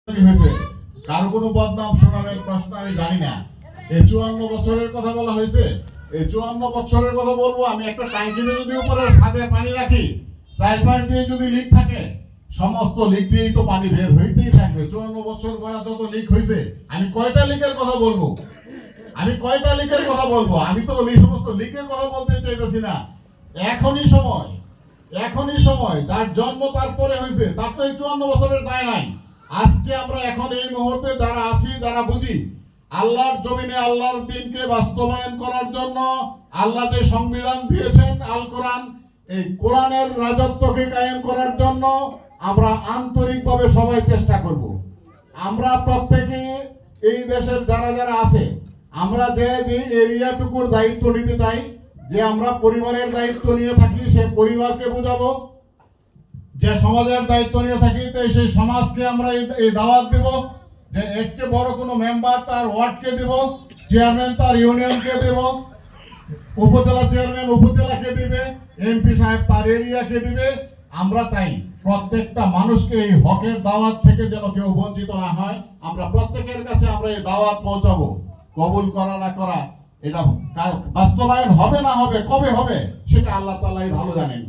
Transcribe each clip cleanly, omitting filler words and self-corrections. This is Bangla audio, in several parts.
হয়েছে, কারো কোনো বদনাম শোনাবেন প্রশ্ন আমি জানি না। এই 54 বছরের কথা বলা হয়েছে, এই 54 বছরের কথা বলবো। আমি একটা ট্যাঙ্কিতে যদি উপরে ছাদে পানি রাখি, চারপাশ দিয়ে যদি লিক থাকে, সমস্ত লিক দিয়েই তো পানি বের হইতেই থাকবে। 54 বছর পরে যত লিক হয়েছে, আমি কয়টা লিকের কথা বলবো? আমি কয়টা লিকের কথা বলবো? আমি তো এই সমস্ত লিকের কথা বলতে চাইতেছি না। এখনই সময়, এখনই সময়। যার জন্ম তারপরে হয়েছে, তার তো এই 54 বছরের দায় নাই। আজকে আমরা এখন এই মুহূর্তে যারা আছি, যারা বুঝি আল্লাহর জমিনে আল্লাহর দিনকে বাস্তবায়ন করার জন্য আল্লাহ যে সংবিধান দিয়েছেন আল কোরআন, এই কোরআনের রাজত্বকে কায়েম করার জন্য আমরা আন্তরিকভাবে সবাই চেষ্টা করব। আমরা প্রত্যেকে এই দেশের যারা যারা আছে, আমরা যে যে এরিয়াটুকুর দায়িত্ব নিতে চাই, যে আমরা পরিবারের দায়িত্ব নিয়ে থাকি, সে পরিবারকে বুঝাবো। যে সমাজের দায়িত্ব নিয়ে থাকি, তো সেই সমাজকে আমরা এই দাওয়াত দেব যে এর চেয়ে বড় কোনো মেম্বার তার ওয়ার্ডকে দেব, চেয়ারম্যান তার ইউনিয়নকে দেব, উপজেলা চেয়ারম্যান উপজেলাকে দিবে, এমপি সাহেব তার এরিয়াকে দিবে। আমরা চাই প্রত্যেকটা মানুষকে এই হকের দাওয়াত থেকে যেন কেউ বঞ্চিত না হয়। আমরা প্রত্যেকের কাছে আমরা এই দাওয়াত পৌঁছাবো। কবুল করা না করা, এটা বাস্তবায়ন হবে না হবে, কবে হবে সেটা আল্লাহ তাআলাই ভালো জানেন।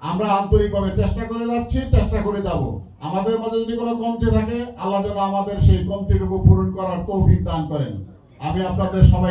আমরা আন্তরিকভাবে চেষ্টা করে যাচ্ছি, চেষ্টা করে যাব। আমাদের মধ্যে যদি কোনো কমতি থাকে, আল্লাহ যেন আমাদের সেই কমতিটুকু পূরণ করার তৌফিক দান করেন। আমি আপনাদের সবাই